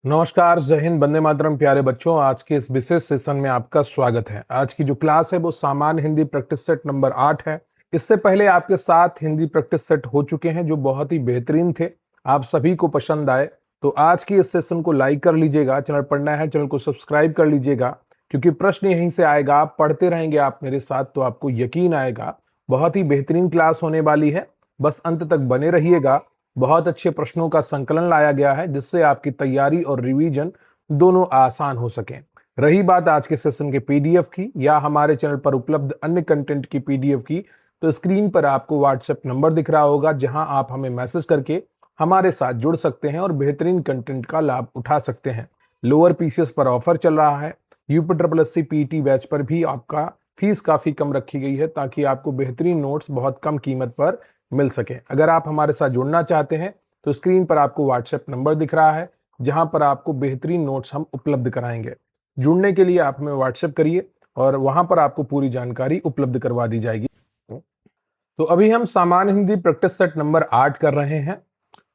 नमस्कार, जय हिंद, वंदे मातरम। प्यारे बच्चों, आज के इस विशेष सेशन में आपका स्वागत है। आज की जो क्लास है वो सामान्य हिंदी प्रैक्टिस सेट नंबर 8 है। इससे पहले आपके 7 हिंदी प्रैक्टिस सेट हो चुके हैं जो बहुत ही बेहतरीन थे, आप सभी को पसंद आए। तो आज की इस सेशन को लाइक कर लीजिएगा, चैनल पर नया है चैनल को सब्सक्राइब कर लीजिएगा, क्योंकि प्रश्न यहीं से आएगा। आप पढ़ते रहेंगे आप मेरे साथ तो आपको यकीन आएगा। बहुत ही बेहतरीन क्लास होने वाली है, बस अंत तक बने रहिएगा। बहुत अच्छे प्रश्नों का संकलन लाया गया है जिससे आपकी तैयारी और रिवीजन दोनों आसान हो सके। रही बात आज के सेशन के पीडीएफ की या हमारे चैनल पर उपलब्ध अन्य कंटेंट की पीडीएफ की, तो स्क्रीन पर आपको व्हाट्सएप नंबर दिख रहा होगा जहां आप हमें मैसेज करके हमारे साथ जुड़ सकते हैं और बेहतरीन कंटेंट का लाभ उठा सकते हैं। लोअर पीसीएस पर ऑफर चल रहा है, UP triple S C PT batch पर भी आपका फीस काफी कम रखी गई है ताकि आपको बेहतरीन नोट्स बहुत कम कीमत पर मिल सके। अगर आप हमारे साथ जुड़ना चाहते हैं तो स्क्रीन पर आपको व्हाट्सएप नंबर दिख रहा है जहां पर आपको बेहतरीन नोट्स हम उपलब्ध कराएंगे। जुड़ने के लिए आप हमें व्हाट्सएप करिए और वहां पर आपको पूरी जानकारी उपलब्ध करवा दी जाएगी। तो अभी हम सामान्य हिंदी प्रैक्टिस सेट नंबर 8 कर रहे हैं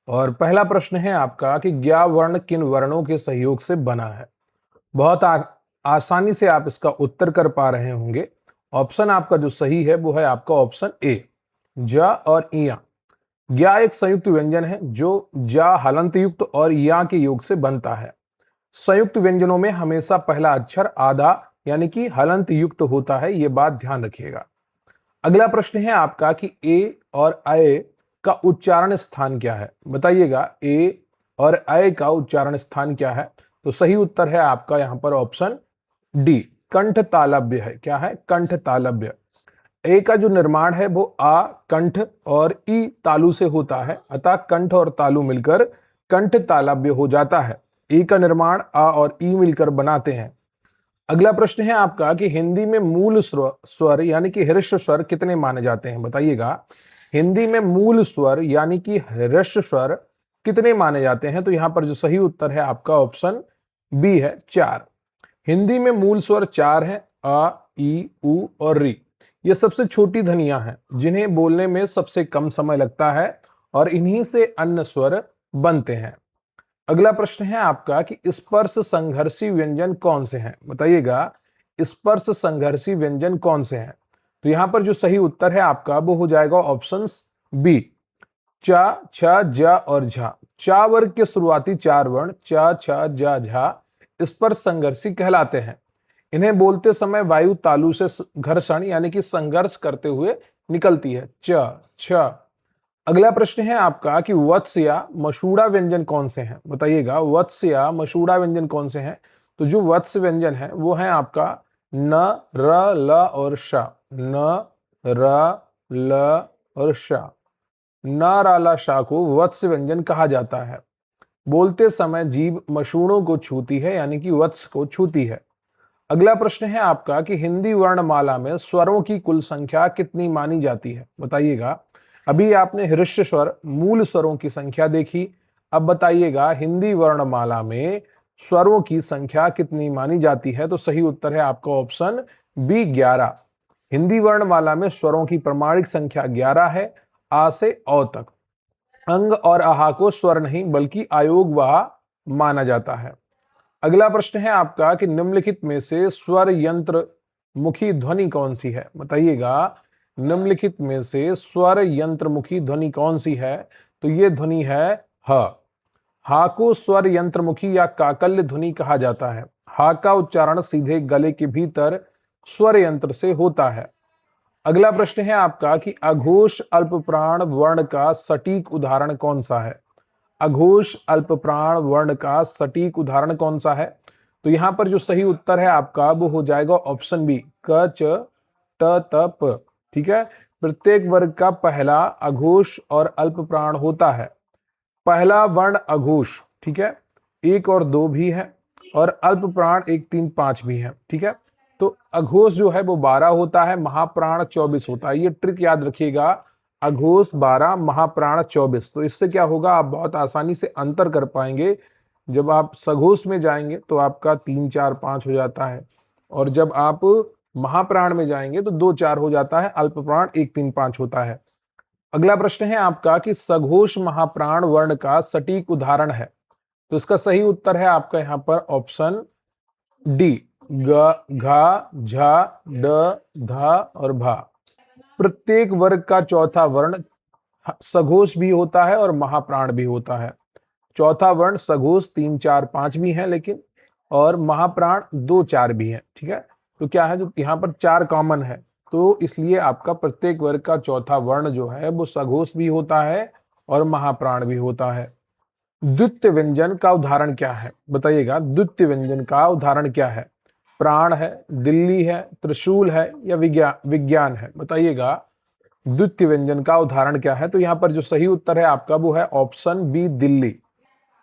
और पहला प्रश्न है आपका कि ज्ञा वर्ण किन वर्णों के सहयोग से बना है। बहुत आसानी से आप इसका उत्तर कर पा रहे होंगे। ऑप्शन आपका जो सही है वो है आपका ऑप्शन ए, ज और इया। ज्ञा एक संयुक्त व्यंजन है जो जा हलंत युक्त और या के योग से बनता है। संयुक्त व्यंजनों में हमेशा पहला अक्षर आधा यानी कि हलंत युक्त होता है, यह बात ध्यान रखिएगा। अगला प्रश्न है आपका कि ए और अय का उच्चारण स्थान क्या है। बताइएगा, ए और अय का उच्चारण स्थान क्या है। तो सही उत्तर है आपका यहां पर ऑप्शन डी, कंठ तालव्य है। क्या है? कंठ तालव्य। ए का जो निर्माण है वो आ कंठ और ई तालु से होता है, अतः कंठ और तालु मिलकर कंठ तालव्य हो जाता है। ए का निर्माण आ और ई मिलकर बनाते हैं। अगला प्रश्न है आपका कि हिंदी में मूल स्वर यानी कि हृस्व स्वर कितने माने जाते हैं। बताइएगा, हिंदी में मूल स्वर यानी कि हृस्व स्वर कितने माने जाते हैं। तो यहां पर जो सही उत्तर है आपका ऑप्शन बी है, 4। हिंदी में मूल स्वर 4 हैं, अ, ई, उ और री। ये सबसे छोटी ध्वनियां हैं जिन्हें बोलने में सबसे कम समय लगता है और इन्हीं से अन्य स्वर बनते हैं। अगला प्रश्न है आपका कि स्पर्श संघर्षी व्यंजन कौन से हैं। बताइएगा, स्पर्श संघर्षी व्यंजन कौन से हैं। तो यहां पर जो सही उत्तर है आपका वो हो जाएगा ऑप्शन बी, च, छ, ज और झा। चा वर्ग के शुरुआती 4 वर्ण च, छ, ज, झा स्पर्श संघर्षी कहलाते हैं। इन्हें बोलते समय वायु तालु से घर्षण यानी कि संघर्ष करते हुए निकलती है। च, छ। अगला प्रश्न है आपका कि वत्स या मसूड़ा व्यंजन कौन से हैं। बताइएगा, वत्स या मसूड़ा व्यंजन कौन से हैं। तो जो वत्स व्यंजन है वो है आपका न, र, ल और श। न, र, ल और श। न, र, ल, श को वत्स व्यंजन कहा जाता है। बोलते समय जीभ मसूड़ों को छूती है यानी कि वत्स को छूती है। अगला प्रश्न है आपका कि हिंदी वर्णमाला में स्वरों की कुल संख्या कितनी मानी जाती है। बताइएगा, अभी आपने हृस्व स्वर मूल स्वरों की संख्या देखी, अब बताइएगा हिंदी वर्णमाला में स्वरों की संख्या कितनी मानी जाती है। तो सही उत्तर है आपका ऑप्शन बी, 11। हिंदी वर्णमाला में स्वरों की प्रमाणिक संख्या 11 है, आ से औ तक। अंग और आहा को स्वर नहीं बल्कि आयोग वहा माना जाता है। अगला प्रश्न है आपका कि निम्नलिखित में से स्वर यंत्र मुखी ध्वनि कौन सी है। बताइएगा, निम्नलिखित में से स्वर यंत्र मुखी ध्वनि कौन सी है। तो ये ध्वनि है ह। हा को स्वर यंत्रमुखी या काकल्य ध्वनि कहा जाता है। हा का उच्चारण सीधे गले के भीतर स्वर यंत्र से होता है। अगला प्रश्न है आपका कि अघोष अल्पप्राण वर्ण का सटीक उदाहरण कौन सा है। अघोष अल्पप्राण वर्ण का सटीक उदाहरण कौन सा है। तो यहां पर जो सही उत्तर है आपका वो हो जाएगा ऑप्शन बी, क, च, ट, त, प। ठीक है, प्रत्येक वर्ग का पहला अघोष और अल्पप्राण होता है। पहला वर्ण अघोष, ठीक है, 1 और 2 भी है और अल्पप्राण 1, 3, 5 भी है। ठीक है, तो अघोष जो है वो 12 होता है, महाप्राण 24 होता है। ये ट्रिक याद रखिएगा, अघोष 12, महाप्राण 24। तो इससे क्या होगा, आप बहुत आसानी से अंतर कर पाएंगे। जब आप सघोष में जाएंगे तो आपका 3, 4, 5 हो जाता है और जब आप महाप्राण में जाएंगे तो 2, 4 हो जाता है, अल्पप्राण 1, 3, 5 होता है। अगला प्रश्न है आपका कि सघोष महाप्राण वर्ण का सटीक उदाहरण है। तो इसका सही उत्तर है आपका यहाँ पर ऑप्शन डी, ग, घा, झा, ड, धा और भा। प्रत्येक वर्ग का चौथा वर्ण सघोष भी होता है और महाप्राण भी होता है। चौथा वर्ण सघोष 3, 4, 5 भी है लेकिन, और महाप्राण 2, 4 भी है। ठीक है, तो क्या है, जो यहाँ पर 4 कॉमन है, तो इसलिए आपका प्रत्येक वर्ग का चौथा वर्ण जो है वो सघोष भी होता है और महाप्राण भी होता है। द्वितीय व्यंजन का उदाहरण क्या है, बताइएगा। द्वितीय व्यंजन का उदाहरण क्या है? प्राण है, दिल्ली है, त्रिशूल है या विज्ञान है, बताइएगा। द्वितीय व्यंजन का उदाहरण क्या है? तो यहाँ पर जो सही उत्तर है आपका वो है ऑप्शन बी, दिल्ली।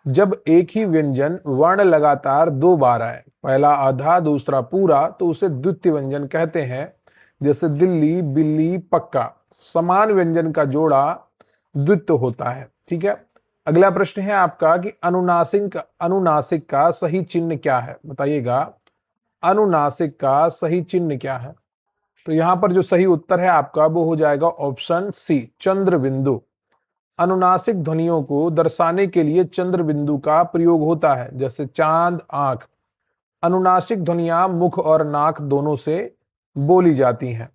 जब एक ही व्यंजन वर्ण लगातार 2 बार आए, पहला आधा दूसरा पूरा, तो उसे द्वितीय व्यंजन कहते हैं। जैसे दिल्ली, बिल्ली, पक्का। समान व्यंजन का जोड़ा द्वित्व होता है। ठीक है, अगला प्रश्न है आपका कि अनुनासिक का सही चिन्ह क्या है, बताइएगा। अनुनासिक का सही चिन्ह क्या है? तो यहां पर जो सही उत्तर है आपका वो हो जाएगा ऑप्शन सी, चंद्र बिंदु। अनुनासिक ध्वनियों को दर्शाने के लिए चंद्र बिंदु का प्रयोग होता है, जैसे चांद, आंख। अनुनासिक ध्वनियां मुख और नाक दोनों से बोली जाती हैं।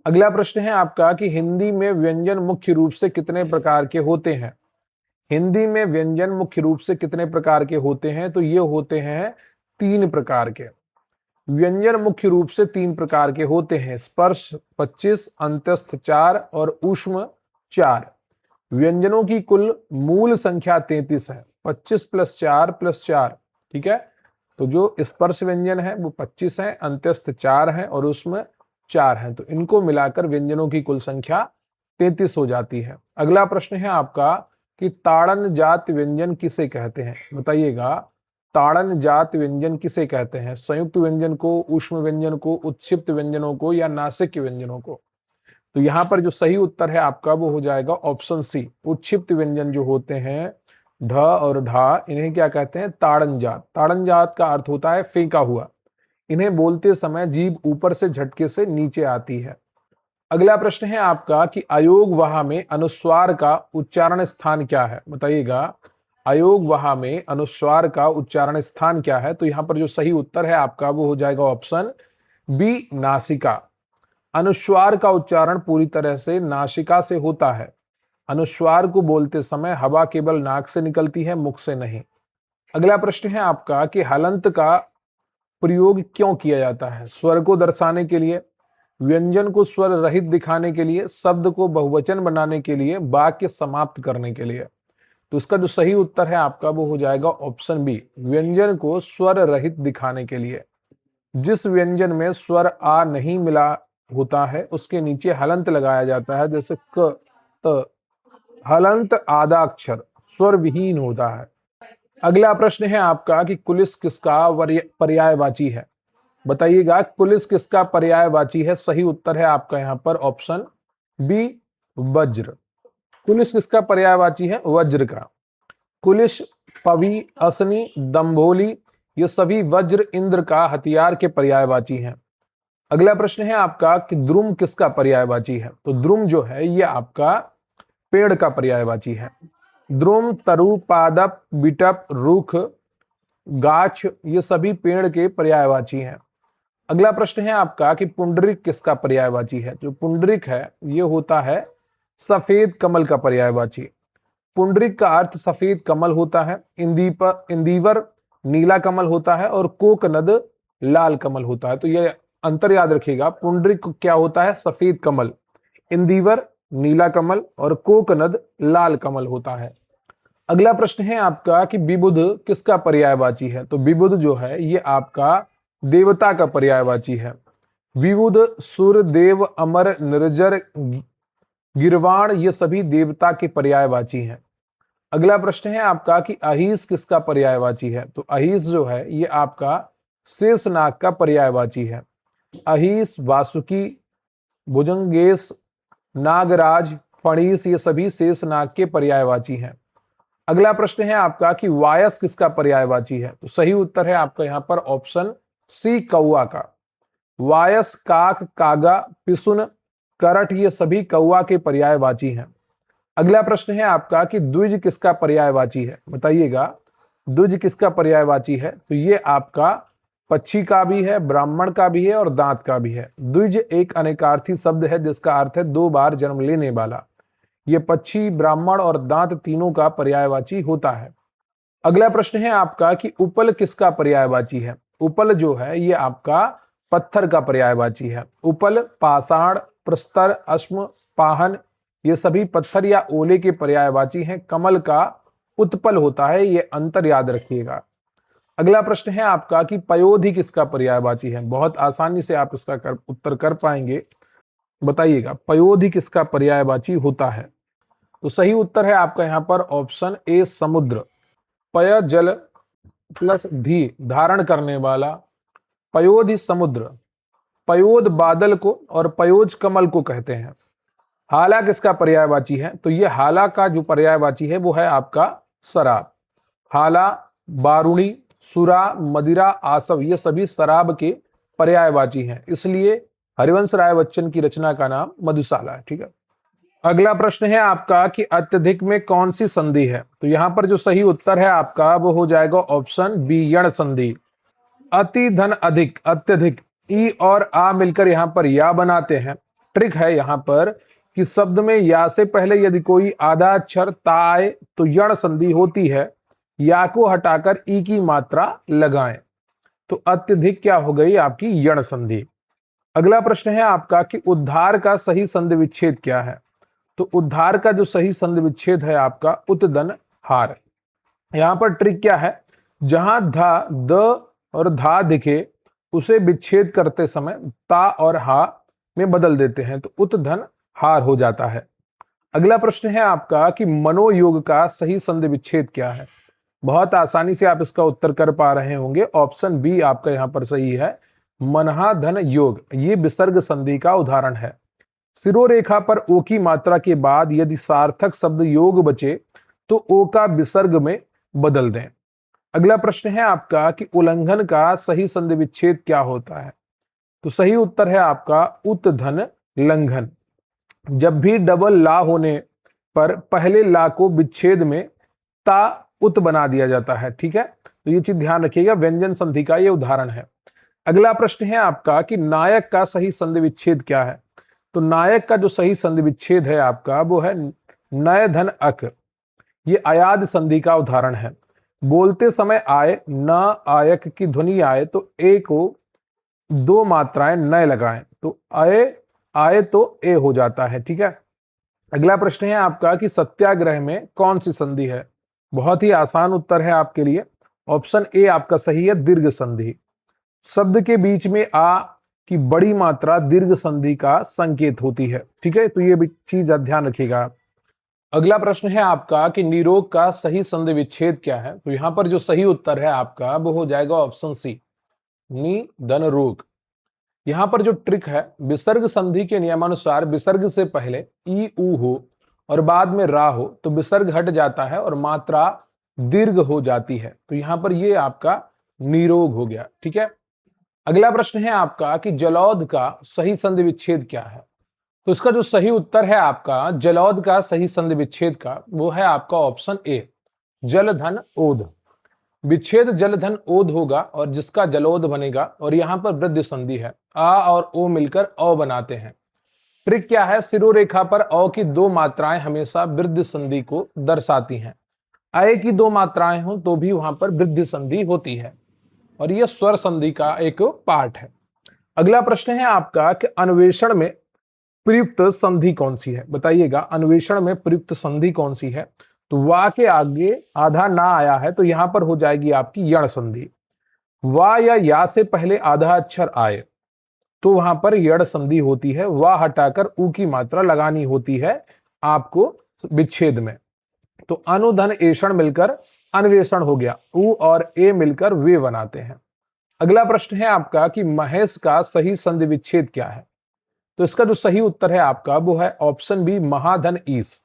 अगला प्रश्न है आपका कि हिंदी में व्यंजन मुख्य रूप से कितने प्रकार के होते हैं? हिंदी में व्यंजन मुख्य रूप से कितने प्रकार के होते हैं? तो ये होते हैं 3 प्रकार के। व्यंजन मुख्य रूप से 3 प्रकार के होते हैं, स्पर्श 25, अंतस्थ 4 और ऊष्म 4। व्यंजनों की कुल मूल संख्या 33 है, 25 + 4 + 4। ठीक है, तो जो स्पर्श व्यंजन है वो 25 है, अंत्यस्थ 4 है और ऊष्म 4 है, तो इनको मिलाकर व्यंजनों की कुल संख्या 33 हो जाती है। अगला प्रश्न है आपका कि ताड़न जात व्यंजन किसे कहते हैं, बताइएगा। ताड़न जात व्यंजन किसे कहते हैं? संयुक्त व्यंजन को, ऊष्म व्यंजन को, उत्क्षिप्त व्यंजनों को या नासिक व्यंजनों को? तो यहाँ पर जो सही उत्तर है आपका वो हो जाएगा ऑप्शन सी, उत्क्षिप्त व्यंजन जो होते हैं ढ और ढा, इन्हें क्या कहते हैं? ताड़न जात। ताड़न जात का अर्थ होता है फेंका हुआ। इन्हें बोलते समय जीभ ऊपर से झटके से नीचे आती है। अगला प्रश्न है आपका कि अयोग वहा में अनुस्वार का उच्चारण स्थान क्या है, बताइएगा। अयोग वहा में अनुस्वार का उच्चारण स्थान क्या है? तो यहाँ पर जो सही उत्तर है आपका वो हो जाएगा ऑप्शन बी, नासिका। अनुस्वार का उच्चारण पूरी तरह से नासिका से होता है। अनुस्वार को बोलते समय हवा केवल नाक से निकलती है, मुख से नहीं। अगला प्रश्न है आपका कि हलंत का प्रयोग क्यों किया जाता है? स्वर को दर्शाने के लिए, व्यंजन को स्वर रहित दिखाने के लिए, शब्द को बहुवचन बनाने के लिए, वाक्य समाप्त करने के लिए। तो इसका जो सही उत्तर है आपका वो हो जाएगा ऑप्शन बी, व्यंजन को स्वर रहित दिखाने के लिए। जिस व्यंजन में स्वर आ नहीं मिला होता है उसके नीचे हलंत लगाया जाता है, जैसे क, त। हलंत आधा अक्षर स्वर विहीन होता है। अगला प्रश्न है आपका कि कुलिस किसका पर्यायवाची है, बताइएगा। कुलिस किसका पर्यायवाची है? सही उत्तर है आपका यहाँ पर ऑप्शन बी, वज्र। कुलिस किसका पर्यायवाची है? वज्र का। कुलिश, पवी, असनी, दंभोली, ये सभी वज्र इंद्र का हथियार के पर्यायवाची हैं। अगला प्रश्न है आपका कि द्रुम किसका पर्यायवाची है? तो द्रुम जो है ये आपका पेड़ का पर्यायवाची है। द्रुम, तरु, पादप, बिटप, रुख, गाछ, ये सभी पेड़ के पर्यायवाची हैं। अगला प्रश्न है आपका कि पुंडरीक किसका पर्यायवाची है? जो पुंडरीक है ये होता है सफेद कमल का पर्यायवाची। पुंडरीक का अर्थ सफेद कमल होता है। इंदीवर नीला कमल होता है और कोकनद लाल कमल होता है। तो ये अंतर याद रखिएगा, पुंडरीक क्या होता है? सफेद कमल। इंदीवर नीला कमल और कोकनद लाल कमल होता है। अगला प्रश्न है आपका कि विबुध किसका पर्यायवाची है? तो विबुध जो है ये आपका देवता का पर्यायवाची है। विबुध, सुर, देव, अमर, निर्जर, गिरवाण, ये सभी देवता के पर्यायवाची हैं। अगला प्रश्न है आपका कि अहिस किसका पर्यायवाची है? तो अहिस जो है ये आपका शेषनाग का पर्यायवाची है। अहिस, वासुकी, भुजंगेश, नागराज, फणीस, ये सभी शेषनाग के पर्यायवाची हैं। अगला प्रश्न है आपका कि वायस किसका पर्यायवाची है? तो सही उत्तर है आपका यहाँ पर ऑप्शन सी, कौआ का। वायस, काक, कागा, पिसुन, करट, ये सभी कौआ के पर्यायवाची हैं। अगला प्रश्न है आपका कि द्विज किसका पर्यायवाची है? बताइएगा। द्विज किसका पर्यायवाची है? तो ये आपका पक्षी का भी है, ब्राह्मण का भी है और दांत का भी है। द्विज एक अनेकार्थी शब्द है जिसका अर्थ है दो बार जन्म लेने वाला। ये पक्षी, ब्राह्मण और दांत तीनों का पर्यायवाची होता है। अगला प्रश्न है आपका कि उपल किसका पर्यायवाची है? उपल जो है ये आपका पत्थर का पर्यायवाची है। उपल, पाषाण, प्रस्तर, अश्म, पाहन ये सभी पत्थर या ओले के पर्यायवाची हैं। कमल का उत्पल होता है, ये अंतर याद रखिएगा। अगला प्रश्न है आपका कि पयोधि किसका पर्यायवाची है? बहुत आसानी से आप इसका उत्तर कर पाएंगे। बताइएगा पयोधि किसका पर्यायवाची होता है? तो सही उत्तर है आपका यहाँ पर ऑप्शन ए समुद्र। पय जल प्लस धी धारण करने वाला, पयोधि समुद्र। पयोद बादल को और पयोज कमल को कहते हैं। हाला किसका पर्यायवाची है? तो ये हाला का जो पर्यायवाची है वो है आपका शराब। हाला, बारूणी, सुरा, मदिरा, आसव ये सभी शराब के पर्यायवाची हैं, इसलिए हरिवंश राय बच्चन की रचना का नाम मधुशाला है। ठीक है। अगला प्रश्न है आपका कि अत्यधिक में कौन सी संधि है? तो यहां पर जो सही उत्तर है आपका वो हो जाएगा ऑप्शन बी यण संधि। अति धन अधिक, अत्यधिक, ई और आ मिलकर यहां पर या बनाते हैं। ट्रिक है यहां पर कि शब्द में या से पहले यदि कोई आधा अक्षर ता आए तो यण संधि होती है, या को हटाकर ई की मात्रा लगाएं तो अत्यधिक क्या हो गई आपकी यण संधि। अगला प्रश्न है आपका कि उद्धार का सही संधि विच्छेद क्या है? तो उद्धार का जो सही संधि विच्छेद है आपका उतदन हार। यहां पर ट्रिक क्या है, जहां धा, द और धा दिखे उसे विच्छेद करते समय ता और हा में बदल देते हैं तो उतधन हार हो जाता है। अगला प्रश्न है आपका कि मनोयोग का सही संधि विच्छेद क्या है? बहुत आसानी से आप इसका उत्तर कर पा रहे होंगे। ऑप्शन बी आपका यहां पर सही है, मनहा धन योग। ये विसर्ग संधि का उदाहरण है। सिरोरेखा पर ओ की मात्रा के बाद यदि सार्थक शब्द योग बचे तो ओ का विसर्ग में बदल दें। अगला प्रश्न है आपका कि उल्लंघन का सही संधि विच्छेद क्या होता है? तो सही उत्तर है आपका उत धन लंघन। जब भी डबल ला होने पर पहले ला को विच्छेद में ता उत बना दिया जाता है। ठीक है, तो ये चीज ध्यान रखिएगा, व्यंजन संधि का ये उदाहरण है। अगला प्रश्न है आपका कि नायक का सही संधि विच्छेद क्या है? तो नायक का जो सही संधि विच्छेद है आपका वो है नय धन अक। ये अयाद संधि का उदाहरण है। बोलते समय आए, न आयक की ध्वनि आए तो ए को दो मात्राएं नय लगाएं तो आए तो ए हो जाता है। ठीक है। अगला प्रश्न है आपका कि सत्याग्रह में कौन सी संधि है? बहुत ही आसान उत्तर है आपके लिए, ऑप्शन ए आपका सही है, दीर्घ संधि। शब्द के बीच में आ की बड़ी मात्रा दीर्घ संधि का संकेत होती है। ठीक है, तो ये भी चीज ध्यान रखिएगा। अगला प्रश्न है आपका कि निरोग का सही संधि विच्छेद क्या है? तो यहां पर जो सही उत्तर है आपका वो हो जाएगा ऑप्शन सी, नि धन रोग। यहां पर जो ट्रिक है, विसर्ग संधि के नियमानुसार विसर्ग से पहले ई ऊ हो और बाद में रा हो तो विसर्ग हट जाता है और मात्रा दीर्घ हो जाती है, तो यहां पर ये आपका निरोग हो गया। ठीक है। अगला प्रश्न है आपका कि जलौध का सही संधि विच्छेद क्या है? तो इसका जो सही उत्तर है आपका जलौध का सही संधि विच्छेद का वो है आपका ऑप्शन ए, जल धन ओध। विच्छेद जल धन ओध होगा और जिसका जलोध बनेगा, और यहां पर वृद्धि संधि है, आ और ओ मिलकर औ बनाते हैं। ट्रिक क्या है, सिरोरेखा पर औ की दो मात्राएं हमेशा वृद्धि संधि को दर्शाती हैं। आय की दो मात्राएं हो तो भी वहां पर वृद्धि संधि होती है, और यह स्वर संधि का एक पार्ट है। अगला प्रश्न है आपका कि अन्वेषण में प्रयुक्त संधि कौन सी है? बताइएगा अन्वेषण में प्रयुक्त संधि कौन सी है? तो वा के आगे आधा ना आया है तो यहां पर हो जाएगी आपकी यण संधि। वा या से पहले आधा अक्षर आए तो वहां पर यण संधि होती है। वा हटाकर ऊ की मात्रा लगानी होती है आपको विच्छेद में, तो अनुधन एषण मिलकर अन्वेषण हो गया। ऊ और ए मिलकर वे बनाते हैं। अगला प्रश्न है आपका कि महेश का सही संधि विच्छेद क्या है? तो इसका जो सही उत्तर है आपका वो है ऑप्शन बी, महाधन ईस।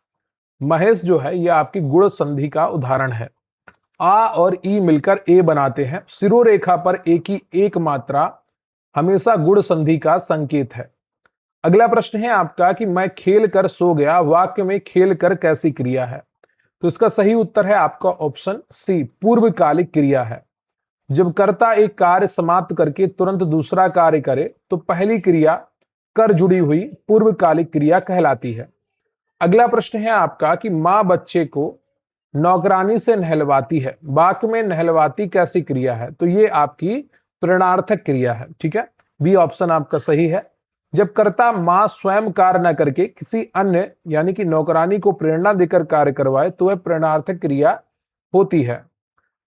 महेश जो है यह आपकी गुण संधि का उदाहरण है। आ और ई मिलकर ए बनाते हैं। सिरोरेखा पर ए की एक मात्रा हमेशा गुण संधि का संकेत है। अगला प्रश्न है आपका कि मैं खेल कर सो गया, वाक्य में खेल कर कैसी क्रिया है? तो इसका सही उत्तर है आपका ऑप्शन सी, पूर्वकालिक क्रिया है। जब कर्ता एक कार्य समाप्त करके तुरंत दूसरा कार्य करे तो पहली क्रिया कर जुड़ी हुई पूर्वकालिक क्रिया कहलाती है। अगला प्रश्न है आपका कि मां बच्चे को नौकरानी से नहलवाती है, वाक्य में नहलवाती कैसी क्रिया है? तो ये आपकी प्रेरणार्थक क्रिया है। ठीक है, बी ऑप्शन आपका सही है। जब कर्ता मां स्वयं कार्य न करके किसी अन्य यानी कि नौकरानी को प्रेरणा देकर कार्य करवाए तो वह प्रेरणार्थक क्रिया होती है।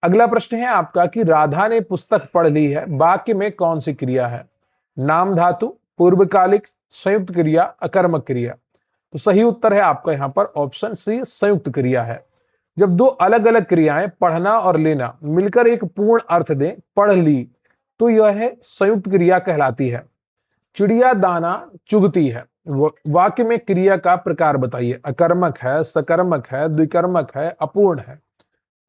अगला प्रश्न है आपका कि राधा ने पुस्तक पढ़ ली है, वाक्य में कौन सी क्रिया है? नाम धातु, पूर्वकालिक, संयुक्त क्रिया, अकर्मक क्रिया। तो सही उत्तर है आपका यहाँ पर ऑप्शन सी, संयुक्त क्रिया है। जब दो अलग अलग क्रियाएं पढ़ना और लेना मिलकर एक पूर्ण अर्थ दें, पढ़ ली, तो यह संयुक्त क्रिया कहलाती है। चिड़िया दाना चुगती है, वाक्य में क्रिया का प्रकार बताइए। अकर्मक है, सकर्मक है, द्विकर्मक है, अपूर्ण है।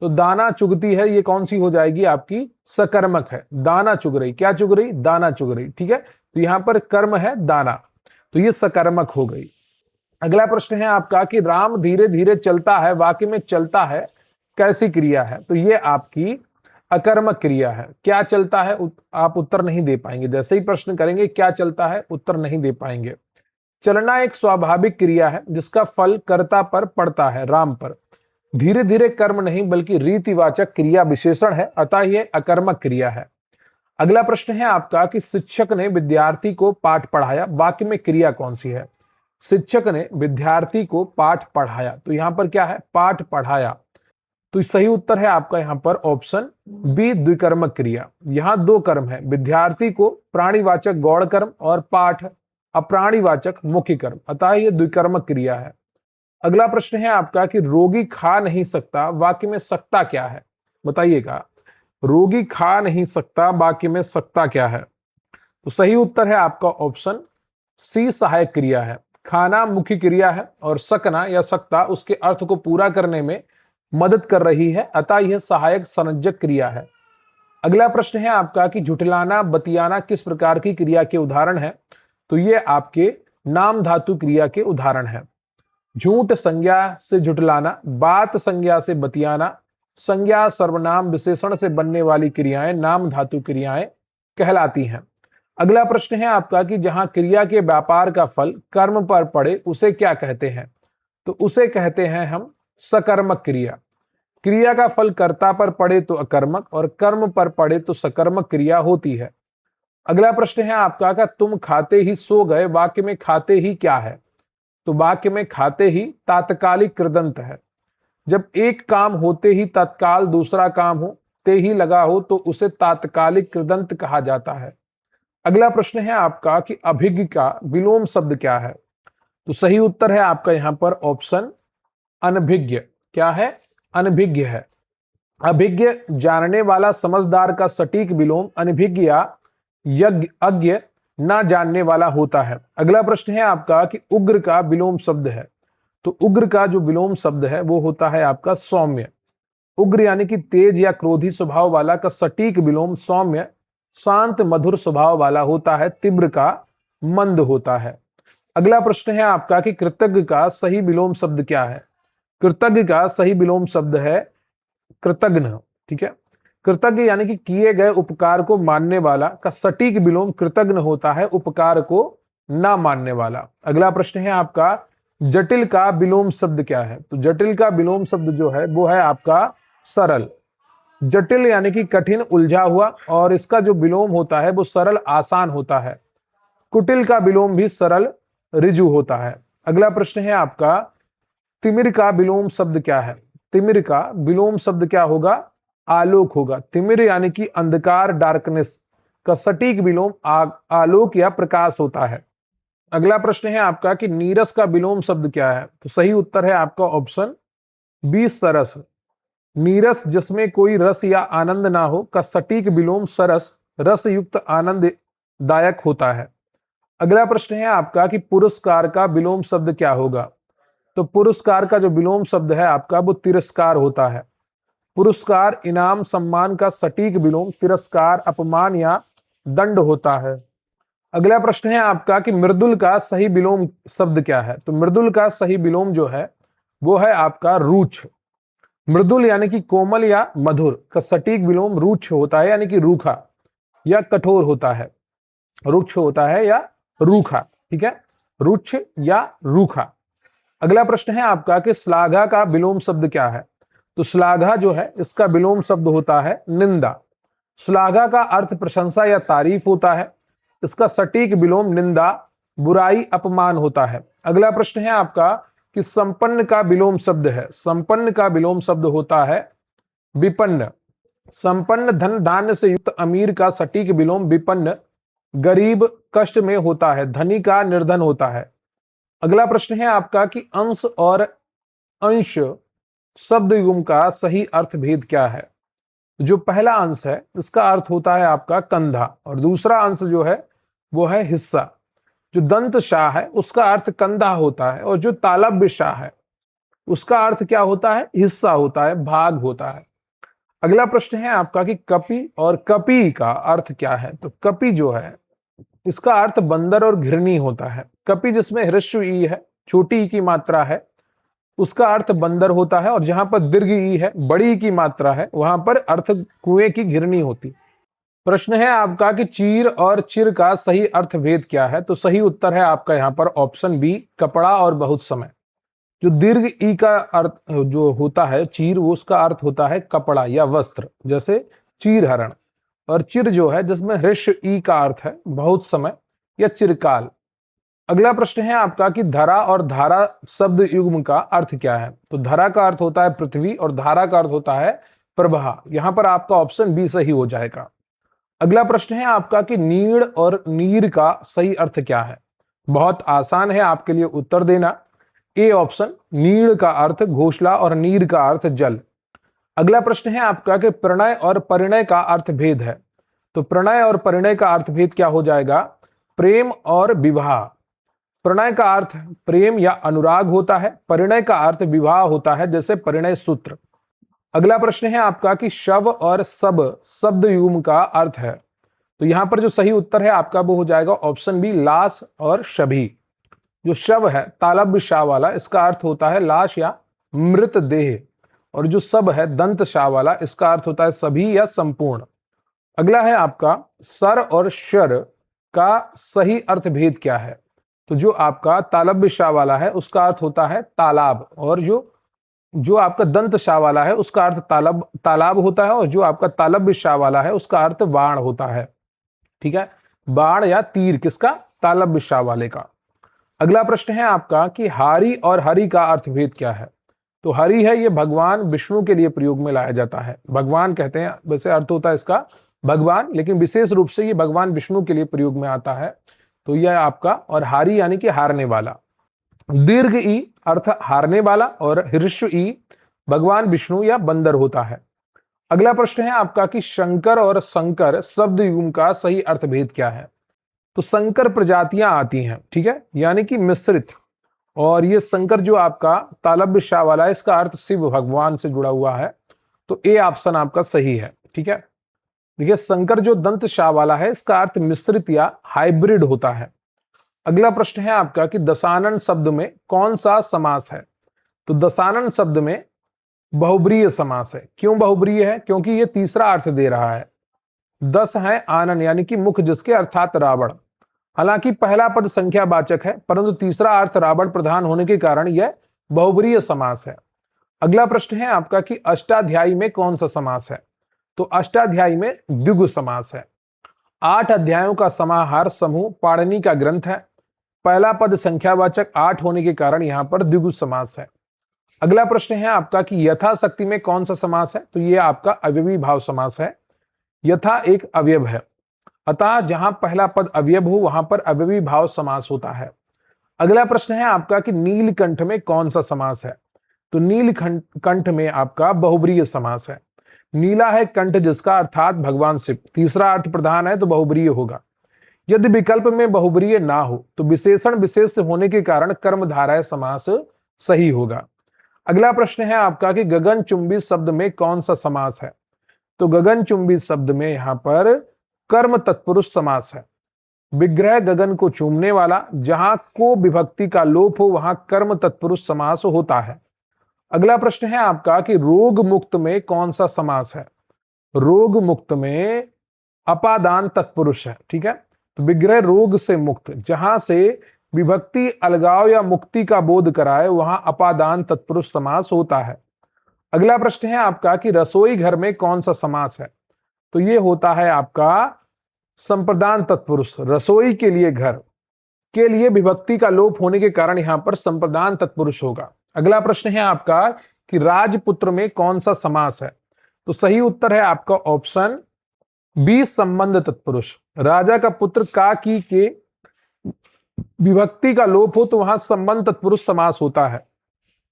तो दाना चुगती है, ये कौन सी हो जाएगी? आपकी सकर्मक है। दाना चुग रही, क्या चुग रही? दाना चुग रही। ठीक है, तो यहां पर कर्म है दाना, तो ये सकर्मक हो गई। अगला प्रश्न है आपका कि राम धीरे धीरे चलता है, वाक्य में चलता है कैसी क्रिया है? तो ये आपकी अकर्मक क्रिया है। क्या चलता है? आप उत्तर नहीं दे पाएंगे। जैसे ही प्रश्न करेंगे क्या चलता है, उत्तर नहीं दे पाएंगे। चलना एक स्वाभाविक क्रिया है जिसका फल कर्ता पर पड़ता है, राम पर। धीरे धीरे कर्म नहीं बल्कि रीतिवाचक क्रिया विशेषण है, अतः यह अकर्मक क्रिया है। अगला प्रश्न है आपका कि शिक्षक ने विद्यार्थी को पाठ पढ़ाया, वाक्य में क्रिया कौन सी है? शिक्षक ने विद्यार्थी को पाठ पढ़ाया, तो यहां पर क्या है? पाठ पढ़ाया। तो सही उत्तर है आपका यहां पर ऑप्शन बी, द्विकर्मक क्रिया। यहां दो कर्म है, विद्यार्थी को प्राणीवाचक गौण कर्म और पाठ अप्राणीवाचक मुख्य कर्म, अतः यह द्विकर्मक क्रिया है। अगला प्रश्न है आपका कि रोगी खा नहीं सकता, वाक्य में सकता क्या है? बताइएगा। रोगी खा नहीं सकता, वाक्य में सकता क्या है? तो सही उत्तर है आपका ऑप्शन सी, सहायक क्रिया है। खाना मुख्य क्रिया है और सकना या सकता उसके अर्थ को पूरा करने में मदद कर रही है, अतः यह सहायक संज्ञक क्रिया है। अगला प्रश्न है आपका कि झुठलाना बतियाना किस प्रकार की क्रिया के उदाहरण है? तो ये आपके नाम धातु क्रिया के उदाहरण है। झूठ संज्ञा से झुठलाना, बात संज्ञा से बतियाना, संज्ञा सर्वनाम विशेषण से बनने वाली क्रियाएं नाम धातु क्रियाएं कहलाती हैं। अगला प्रश्न है आपका कि जहां क्रिया के व्यापार का फल कर्म पर पड़े उसे क्या कहते हैं? तो उसे कहते हैं हम सकर्मक क्रिया। क्रिया का फल कर्ता पर पड़े तो अकर्मक और कर्म पर पड़े तो सकर्मक क्रिया होती है। अगला प्रश्न है आपका का तुम खाते ही सो गए, वाक्य में खाते ही क्या है? तो वाक्य में खाते ही तात्कालिक कृदंत है। जब एक काम होते ही तत्काल दूसरा काम हो ते ही लगा हो तो उसे तात्कालिक कृदंत कहा जाता है। अगला प्रश्न है आपका कि अभिज्ञ का विलोम शब्द क्या है? तो सही उत्तर है आपका यहां पर ऑप्शन अनभिज्ञ। क्या है? अनभिज्ञ है। अभिज्ञ जानने वाला समझदार का सटीक विलोम अनभिज्ञ या यज्ञ अज्ञ ना जानने वाला होता है। अगला प्रश्न है आपका कि उग्र का विलोम शब्द है। तो उग्र का जो विलोम शब्द है वो होता है आपका सौम्य। उग्र यानी कि तेज या क्रोधी स्वभाव वाला का सटीक विलोम सौम्य शांत मधुर स्वभाव वाला होता है, तीव्र का मंद होता है। अगला प्रश्न है आपका कि कृतज्ञ का सही विलोम शब्द क्या है? कृतज्ञ का सही विलोम शब्द है कृतघ्न। ठीक है, कृतज्ञ यानी कि किए गए उपकार को मानने वाला का सटीक विलोम कृतघ्न होता है, उपकार को ना मानने वाला। अगला प्रश्न है आपका जटिल का विलोम शब्द क्या है? तो जटिल का विलोम शब्द जो है वो है आपका सरल। जटिल यानी कि कठिन उलझा हुआ और इसका जो विलोम होता है वो सरल आसान होता है। कुटिल का विलोम भी सरल ऋजु होता है। अगला प्रश्न है आपका तिमिर का विलोम शब्द क्या है? तिमिर का विलोम शब्द क्या होगा? आलोक होगा। तिमिर यानी कि अंधकार, डार्कनेस का सटीक विलोम आलोक या प्रकाश होता है। अगला प्रश्न है आपका कि नीरस का विलोम शब्द क्या है? तो सही उत्तर है आपका ऑप्शन बी, सरस। नीरस जिसमें कोई रस या आनंद ना हो का सटीक विलोम सरस, रस युक्त आनंद दायक होता है। अगला प्रश्न है आपका कि पुरस्कार का विलोम शब्द क्या होगा? तो पुरस्कार का जो विलोम शब्द है आपका वो तिरस्कार होता है। पुरस्कार इनाम सम्मान का सटीक विलोम तिरस्कार, अपमान या दंड होता है। अगला प्रश्न है आपका कि मृदुल का सही विलोम शब्द क्या है? तो मृदुल का सही विलोम जो है वो है आपका रूक्ष। मृदुल यानी कि कोमल या मधुर का सटीक विलोम रुक्ष होता है, यानी कि रूखा या कठोर होता है। रुक्ष होता है या रूखा, ठीक है, रुक्ष या रूखा। अगला प्रश्न है आपका कि श्लाघा का विलोम शब्द क्या है? तो श्लाघा जो है इसका विलोम शब्द होता है निंदा। श्लाघा का अर्थ प्रशंसा या तारीफ होता है। इसका सटीक विलोम निंदा, बुराई, अपमान होता है। अगला प्रश्न है आपका कि संपन्न का विलोम शब्द है। संपन्न का विलोम शब्द होता है विपन्न। संपन्न धन धान्य से युक्त अमीर का सटीक विलोम विपन्न, गरीब कष्ट में होता है, धनी का निर्धन होता है। अगला प्रश्न है आपका कि अंश और अंश शब्द युग्म का सही अर्थ भेद क्या है? जो पहला अंश है इसका अर्थ होता है आपका कंधा, और दूसरा अंश जो है वो है हिस्सा। जो दंत शाह है उसका अर्थ कंधा होता है, और जो तालव्य शाह है उसका अर्थ क्या होता है? हिस्सा होता है, भाग होता है। अगला प्रश्न है आपका कि कपि और कपि का अर्थ क्या है? तो कपि जो है इसका अर्थ बंदर और घृणी होता है। कपि जिसमें ह्रस्व ई है, छोटी ई की मात्रा है, उसका अर्थ बंदर होता है, और जहां पर दीर्घ ई है, बड़ी ई की मात्रा है, वहां पर अर्थ कुएं की घिरनी होती। प्रश्न है आपका कि चीर और चिर का सही अर्थ भेद क्या है? तो सही उत्तर है आपका यहाँ पर ऑप्शन बी, कपड़ा और बहुत समय। जो दीर्घ ई का अर्थ जो होता है चीर, वो उसका अर्थ होता है कपड़ा या वस्त्र, जैसे चीर हरण। और चिर जो है जिसमें ह्रस्व ई का अर्थ है बहुत समय या चिरकाल। अगला प्रश्न है आपका कि धरा और धारा शब्द युग्म का अर्थ क्या है? तो धरा का अर्थ होता है पृथ्वी, और धारा का अर्थ होता है प्रवाह। यहां पर आपका ऑप्शन बी सही हो जाएगा। अगला प्रश्न है आपका कि नीड़ और नीर का सही अर्थ क्या है? बहुत आसान है आपके लिए उत्तर देना। ए ऑप्शन, नीड़ का अर्थ घोंसला और नीर का अर्थ जल। अगला प्रश्न है आपका कि प्रणय और परिणय का अर्थ भेद है। तो प्रणय और परिणय का अर्थ भेद क्या हो जाएगा? प्रेम और विवाह। प्रणय का अर्थ प्रेम या अनुराग होता है, परिणय का अर्थ विवाह होता है, जैसे परिणय सूत्र। अगला प्रश्न है आपका कि शव और सब शब्द युग्म का अर्थ है। तो यहां पर जो सही उत्तर है आपका वो हो जाएगा ऑप्शन बी, लाश और शभी। जो शव है तालव्य शाह वाला, इसका अर्थ होता है लाश या मृत देह, और जो सब है दंत शाह वाला, इसका अर्थ होता है सभी या संपूर्ण। अगला है आपका सर और शर का सही अर्थ भेद क्या है? तो जो आपका तालव्य शाह वाला है उसका अर्थ होता है तालाब, और जो आपका दंत शाह वाला है उसका अर्थ तालाब होता है, और जो आपका तालव्य शाह वाला है उसका अर्थ बाण होता है। ठीक है, बाण या तीर किसका? तालव्य शाह वाले का। अगला प्रश्न है आपका कि हारी और हरि का अर्थ भेद क्या है? तो हरि है ये भगवान विष्णु के लिए प्रयोग में लाया जाता है। भगवान कहते हैं, वैसे अर्थ होता है इसका भगवान, लेकिन विशेष रूप से ये भगवान विष्णु के लिए प्रयोग में आता है। तो यह आपका, और हारी यानी कि हारने वाला। दीर्घ ई अर्थ हारने वाला, और ह्रस्व ई भगवान विष्णु या बंदर होता है। अगला प्रश्न है आपका कि शंकर और संकर शब्द युग्म का सही अर्थ भेद क्या है? तो संकर प्रजातियां आती हैं, ठीक है, यानी कि मिश्रित। और ये संकर जो आपका तालव्य शाह वाला है इसका अर्थ शिव भगवान से जुड़ा हुआ है। तो ए ऑप्शन आपका सही है। ठीक है, देखिए संकर जो दंत शाह वाला है इसका अर्थ मिश्रित या हाइब्रिड होता है। अगला प्रश्न है आपका कि दशानन शब्द में कौन सा समास है? तो दशानन शब्द में बहुब्रीय समास है। क्यों बहुब्रीय है? क्योंकि ये तीसरा अर्थ दे रहा है। दस है आनन यानी कि मुख जिसके, अर्थात रावण। हालांकि पहला पद संख्यावाचक है, परंतु तीसरा अर्थ रावण प्रधान होने के कारण यह बहुब्रीय समास है। अगला प्रश्न है आपका कि अष्टाध्यायी में कौन सा समास है? तो अष्टाध्यायी में द्विगु समास है। 8 अध्यायों का समाहार समूह पाणिनि का ग्रंथ है। पहला पद संख्यावाचक 8 होने के कारण यहां पर द्विगु समास है। अगला प्रश्न है आपका कि यथाशक्ति में कौन सा समास है? तो यह आपका अव्ययी भाव समास है। यथा एक अवयव है, अतः जहां पहला पद अवयव हो वहां पर अव्ययी भाव समास होता है। अगला प्रश्न है आपका कि नीलकंठ में कौन सा समास है? तो नीलकंठ में आपका बहुब्रीय समास है। नीला है कंठ जिसका, अर्थात भगवान शिव। तीसरा अर्थ प्रधान है तो बहुब्रीय होगा। यदि विकल्प में बहुब्रीय ना हो तो विशेषण विशेष होने के कारण कर्मधारय समास सही होगा। अगला प्रश्न है आपका कि गगनचुंबी शब्द में कौन सा समास है? तो गगनचुंबी शब्द में यहां पर कर्म तत्पुरुष समास है। विग्रह गगन को चूमने वाला, जहां को विभक्ति का लोप हो वहां कर्म तत्पुरुष समास होता है। अगला प्रश्न है आपका कि रोग मुक्त में कौन सा समास है? रोग मुक्त में अपादान तत्पुरुष है। ठीक है, तो विग्रह रोग से मुक्त, जहां से विभक्ति अलगाव या मुक्ति का बोध कराए वहां अपादान तत्पुरुष समास होता है। अगला प्रश्न है आपका कि रसोई घर में कौन सा समास है? तो ये होता है आपका संप्रदान तत्पुरुष। रसोई के लिए, घर के लिए विभक्ति का लोप होने के कारण यहां पर संप्रदान तत्पुरुष होगा। अगला प्रश्न है आपका कि राजपुत्र में कौन सा समास है? तो सही उत्तर है आपका ऑप्शन बी, संबंध तत्पुरुष। राजा का पुत्र का की के विभक्ति का लोप हो तो वहां संबंध तत्पुरुष समास होता है।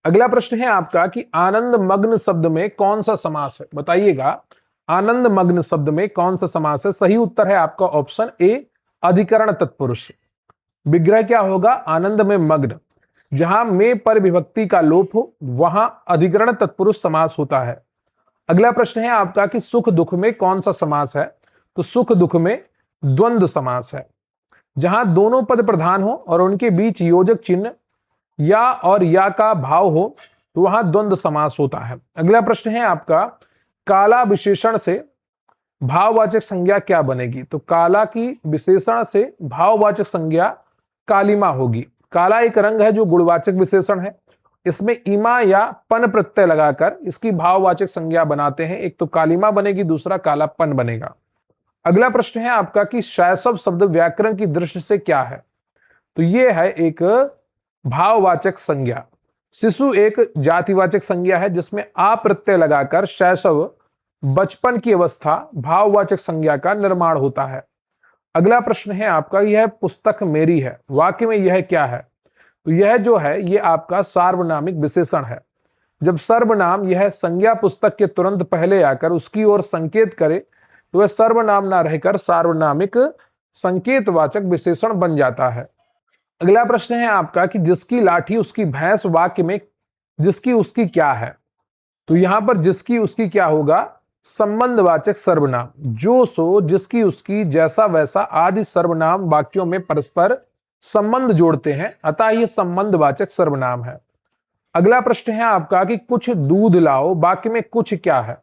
अगला प्रश्न है आपका कि आनंद मग्न शब्द में कौन सा समास है? बताइएगा, आनंद मग्न शब्द में कौन सा समास है? सही उत्तर है आपका ऑप्शन ए, अधिकरण तत्पुरुष। विग्रह क्या होगा? आनंद में मग्न, जहां में पर विभक्ति का लोप हो वहां अधिकरण तत्पुरुष समास होता है। अगला प्रश्न है आपका कि सुख दुख में कौन सा समास है? तो सुख दुख में द्वंद्व समास है, जहां दोनों पद प्रधान हो और उनके बीच योजक चिन्ह या और या का भाव हो तो वहां द्वंद्व समास होता है। अगला प्रश्न है आपका, काला विशेषण से भाववाचक संज्ञा क्या बनेगी? तो काला की विशेषण से भाववाचक संज्ञा कालिमा होगी। काला एक रंग है जो गुणवाचक विशेषण है, इसमें इमा या पन प्रत्यय लगाकर इसकी भाववाचक संज्ञा बनाते हैं। एक तो कालिमा बनेगी, दूसरा कालापन बनेगा। अगला प्रश्न है आपका कि शैशव शब्द व्याकरण की दृष्टि से क्या है? तो ये है एक भाववाचक संज्ञा। शिशु एक जातिवाचक संज्ञा है जिसमें आ प्रत्यय लगाकर शैशव, बचपन की अवस्था, भाववाचक संज्ञा का निर्माण होता है। अगला प्रश्न है आपका, यह पुस्तक मेरी है, वाक्य में यह क्या है? तो यह जो है ये आपका सार्वनामिक विशेषण है। जब सर्वनाम यह संज्ञा पुस्तक के तुरंत पहले आकर उसकी ओर संकेत करे तो वह सर्वनाम ना रहकर सार्वनामिक संकेतवाचक विशेषण बन जाता है। अगला प्रश्न है आपका कि जिसकी लाठी उसकी भैंस, वाक्य में जिसकी उसकी क्या है? तो यहां पर जिसकी उसकी क्या होगा? संबंधवाचक सर्वनाम। जो सो, जिसकी उसकी, जैसा वैसा आदि सर्वनाम वाक्यों में परस्पर संबंध जोड़ते हैं, अतः यह संबंधवाचक सर्वनाम है। अगला प्रश्न है आपका कि कुछ दूध लाओ, वाक्य में कुछ क्या है?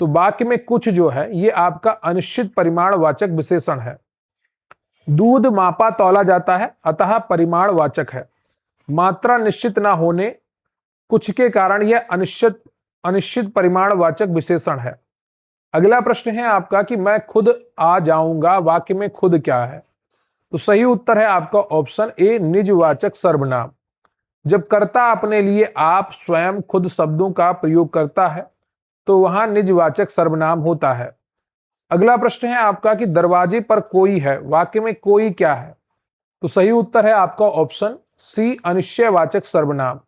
तो वाक्य में कुछ जो है ये आपका अनिश्चित परिमाणवाचक विशेषण है। दूध मापा तौला जाता है अतः परिमाणवाचक है। मात्रा निश्चित ना होने कुछ के कारण यह अनिश्चित परिमाणवाचक विशेषण है। अगला प्रश्न है आपका कि मैं खुद आ जाऊंगा, वाक्य में खुद क्या है? तो सही उत्तर है आपका ऑप्शन ए, निजवाचक सर्वनाम। जब कर्ता अपने लिए आप, स्वयं, खुद शब्दों का प्रयोग करता है तो वहां निजवाचक सर्वनाम होता है। अगला प्रश्न है आपका कि दरवाजे पर कोई है, वाक्य में कोई क्या है? तो सही उत्तर है आपका ऑप्शन सी, अनिश्चयवाचक सर्वनाम।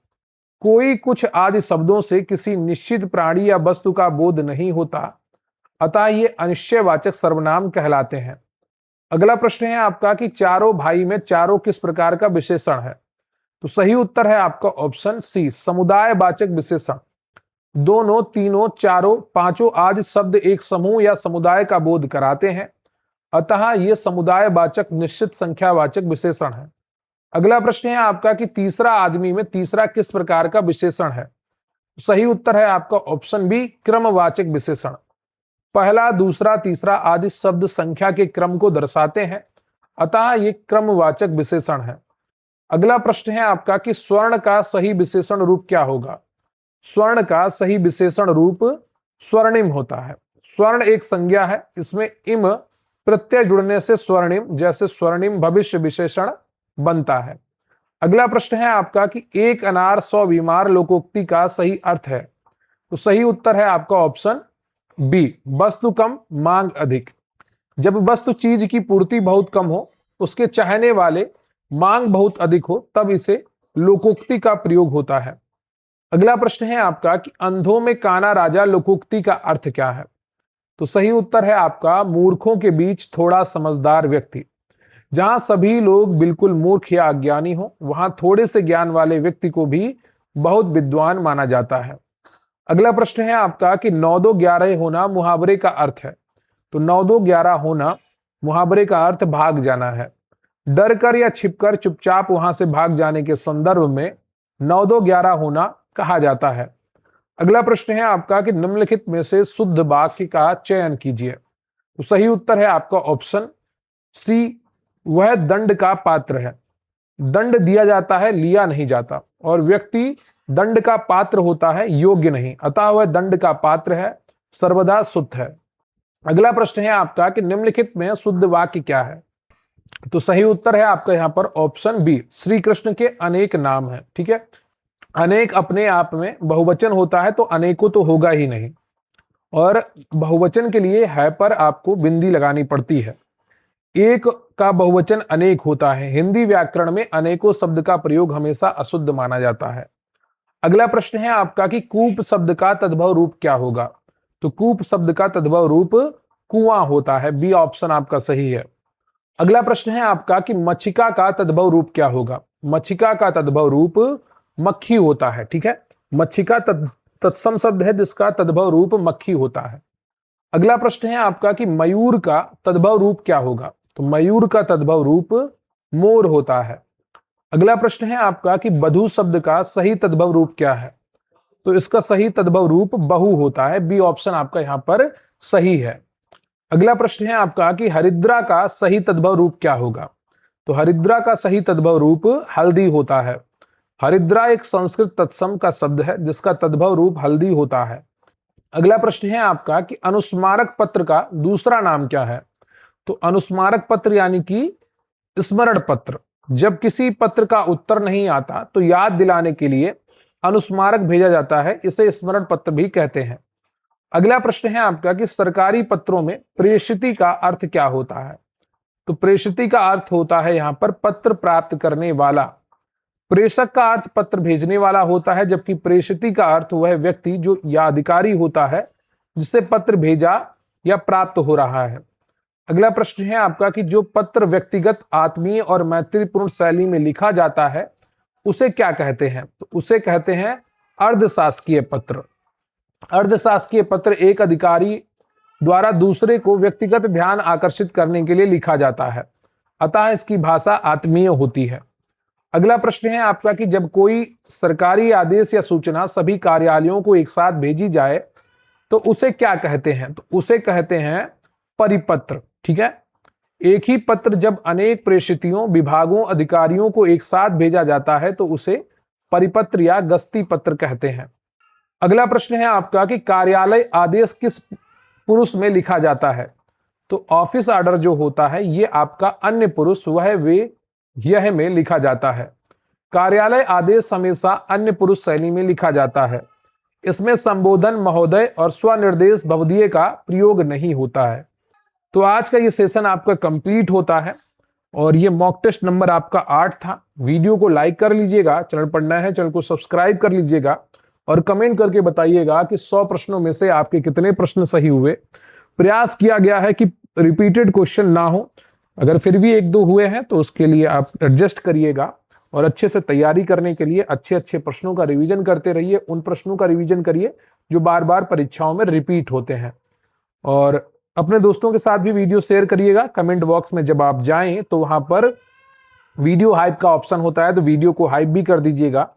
कोई, कुछ आदि शब्दों से किसी निश्चित प्राणी या वस्तु का बोध नहीं होता, अतः ये अनिश्चयवाचक सर्वनाम कहलाते हैं। अगला प्रश्न है आपका कि चारों भाई में चारों किस प्रकार का विशेषण है? तो सही उत्तर है आपका ऑप्शन सी, समुदायवाचक विशेषण। दोनों, तीनों, चारों, पांचों आदि शब्द एक समूह या समुदाय का बोध कराते हैं, अतः ये समुदायवाचक निश्चित संख्यावाचक विशेषण है। अगला प्रश्न है आपका कि तीसरा आदमी में तीसरा किस प्रकार का विशेषण है? सही उत्तर है आपका ऑप्शन बी, क्रमवाचक विशेषण। पहला, दूसरा, तीसरा आदि शब्द संख्या के क्रम को दर्शाते हैं, अतः ये क्रमवाचक विशेषण है। अगला प्रश्न है आपका कि स्वर्ण का सही विशेषण रूप क्या होगा? स्वर्ण का सही विशेषण रूप स्वर्णिम होता है। स्वर्ण एक संज्ञा है, इसमें इम प्रत्यय जुड़ने से स्वर्णिम, जैसे स्वर्णिम भविष्य विशेषण बनता है। अगला प्रश्न है आपका कि एक अनार 100 बीमार लोकोक्ति का सही अर्थ है? तो सही उत्तर है आपका ऑप्शन बी, वस्तु कम मांग अधिक। जब वस्तु चीज की पूर्ति बहुत कम हो, उसके चाहने वाले मांग बहुत अधिक हो, तब इसे लोकोक्ति का प्रयोग होता है। अगला प्रश्न है आपका कि अंधों में काना राजा लोकोक्ति का अर्थ क्या है? तो सही उत्तर है आपका मूर्खों के बीच थोड़ा समझदार व्यक्ति। जहां सभी लोग बिल्कुल मूर्ख या अज्ञानी हो, वहां थोड़े से ज्ञान वाले व्यक्ति को भी बहुत विद्वान माना जाता है। अगला प्रश्न है आपका कि 9-2-11 होना मुहावरे का अर्थ है? तो 9-2-11 होना मुहावरे का अर्थ भाग जाना है। डर कर या छिपकर चुपचाप वहां से भाग जाने के संदर्भ में 9-2-11 होना कहा जाता है। अगला प्रश्न है आपका कि निम्नलिखित में से शुद्ध वाक्य का चयन कीजिए। तो सही उत्तर है आपका ऑप्शन सी, वह दंड का पात्र है। दंड दिया जाता है, लिया नहीं जाता, और व्यक्ति दंड का पात्र होता है, योग्य नहीं, अतः वह दंड का पात्र है, सर्वदा शुद्ध है। अगला प्रश्न है आपका कि निम्नलिखित में शुद्ध वाक्य क्या है। तो सही उत्तर है आपका यहाँ पर ऑप्शन बी, श्री कृष्ण के अनेक नाम है। ठीक है, अनेक अपने आप में बहुवचन होता है, तो अनेकों तो होगा ही नहीं, और बहुवचन के लिए है पर आपको बिंदी लगानी पड़ती है। एक का बहुवचन अनेक होता है। हिंदी व्याकरण में अनेकों शब्द का प्रयोग हमेशा अशुद्ध माना जाता है। अगला प्रश्न है आपका कि कूप शब्द का तद्भव रूप क्या होगा। तो कूप शब्द का तद्भव रूप कुआं होता है, बी ऑप्शन आपका सही है। अगला प्रश्न है आपका कि मक्षिका का तद्भव रूप क्या होगा। मक्षिका का तद्भव रूप मक्खी होता है। ठीक है, मक्षिका तत्सम शब्द है जिसका तद्भव रूप मक्खी होता है। अगला प्रश्न है आपका कि मयूर का तद्भव रूप क्या होगा। तो मयूर का तद्भव रूप मोर होता है। अगला प्रश्न है आपका कि बधू शब्द का सही तद्भव रूप क्या है। तो इसका सही तद्भव रूप बहु होता है, बी ऑप्शन आपका यहाँ पर सही है। अगला प्रश्न है आपका कि हरिद्रा का सही तद्भव रूप क्या होगा। तो हरिद्रा का सही तद्भव रूप हल्दी होता है। हरिद्रा एक संस्कृत तत्सम का शब्द है जिसका तद्भव रूप हल्दी होता है। अगला प्रश्न है आपका कि अनुस्मारक पत्र का दूसरा नाम क्या है। तो अनुस्मारक पत्र यानी कि स्मरण पत्र। जब किसी पत्र का उत्तर नहीं आता तो याद दिलाने के लिए अनुस्मारक भेजा जाता है, इसे स्मरण पत्र भी कहते हैं। अगला प्रश्न है आपका कि सरकारी पत्रों में प्रेषिती का अर्थ क्या होता है। तो प्रेषिती का अर्थ होता है यहाँ पर पत्र प्राप्त करने वाला। प्रेषक का अर्थ पत्र भेजने वाला होता है, जबकि प्रेषिती का अर्थ वह व्यक्ति जो या अधिकारी होता है जिससे पत्र भेजा या प्राप्त हो रहा है। अगला प्रश्न है आपका कि जो पत्र व्यक्तिगत, आत्मीय और मैत्रीपूर्ण शैली में लिखा जाता है उसे क्या कहते हैं। तो उसे कहते हैं अर्धशासकीय पत्र। अर्धशासकीय पत्र एक अधिकारी द्वारा दूसरे को व्यक्तिगत ध्यान आकर्षित करने के लिए लिखा जाता है, अतः इसकी भाषा आत्मीय होती है। अगला प्रश्न है आपका कि जब कोई सरकारी आदेश या सूचना सभी कार्यालयों को एक साथ भेजी जाए तो उसे क्या कहते हैं। तो उसे कहते हैं परिपत्र। ठीक है, एक ही पत्र जब अनेक प्रेषितियों, विभागों, अधिकारियों को एक साथ भेजा जाता है तो उसे परिपत्र या गस्ती पत्र कहते हैं। अगला प्रश्न है आपका कि कार्यालय आदेश किस पुरुष में लिखा जाता है। तो ऑफिस ऑर्डर जो होता है ये आपका अन्य पुरुष वह वे यह में लिखा जाता है। कार्यालय आदेश हमेशा अन्य पुरुष शैली में लिखा जाता है। इसमें संबोधन महोदय और स्वनिर्देश भवदीय का प्रयोग नहीं होता है। तो आज का ये सेशन आपका कंप्लीट होता है और ये मॉक टेस्ट नंबर आपका 8 था। वीडियो को लाइक कर लीजिएगा, चैनल पर नया है चैनल को सब्सक्राइब कर लीजिएगा और कमेंट करके बताइएगा कि 100 प्रश्नों में से आपके कितने प्रश्न सही हुए। प्रयास किया गया है कि रिपीटेड क्वेश्चन ना हो, अगर फिर भी 1-2 हुए हैं तो उसके लिए आप एडजस्ट करिएगा और अच्छे से तैयारी करने के लिए अच्छे प्रश्नों का रिवीजन करते रहिए। उन प्रश्नों का रिवीजन करिए जो बार बार परीक्षाओं में रिपीट होते हैं और अपने दोस्तों के साथ भी वीडियो शेयर करिएगा। कमेंट बॉक्स में जब आप जाएं तो वहां पर वीडियो हाइप का ऑप्शन होता है, तो वीडियो को हाइप भी कर दीजिएगा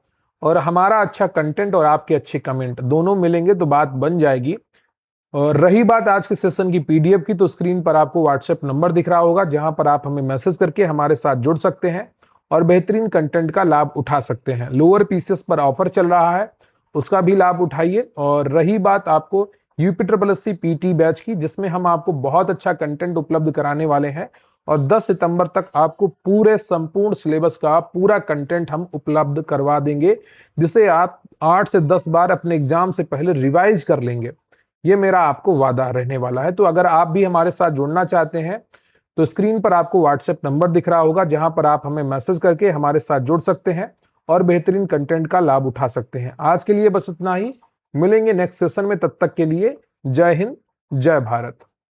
और हमारा अच्छा कंटेंट और आपके अच्छे कमेंट दोनों मिलेंगे तो बात बन जाएगी। और रही बात आज के सेशन की पीडीएफ की, तो स्क्रीन पर आपको व्हाट्सएप नंबर दिख रहा होगा जहां पर आप हमें मैसेज करके हमारे साथ जुड़ सकते हैं और बेहतरीन कंटेंट का लाभ उठा सकते हैं। लोअर पीसीएस पर ऑफर चल रहा है, उसका भी लाभ उठाइए। और रही बात आपको UPSSC PT बैच की, जिसमें हम आपको बहुत अच्छा कंटेंट उपलब्ध कराने वाले हैं और 10 सितंबर तक आपको पूरे संपूर्ण सिलेबस का पूरा कंटेंट हम उपलब्ध करवा देंगे, जिसे आप 8 से 10 बार अपने एग्जाम से पहले रिवाइज कर लेंगे। ये मेरा आपको वादा रहने वाला है। तो अगर आप भी हमारे साथ जुड़ना चाहते हैं तो स्क्रीन पर आपको व्हाट्सएप नंबर दिख रहा होगा जहां पर आप हमें मैसेज करके हमारे साथ जुड़ सकते हैं और बेहतरीन कंटेंट का लाभ उठा सकते हैं। आज के लिए बस इतना ही, मिलेंगे नेक्स्ट सेशन में, तब तक के लिए जय हिंद जय भारत।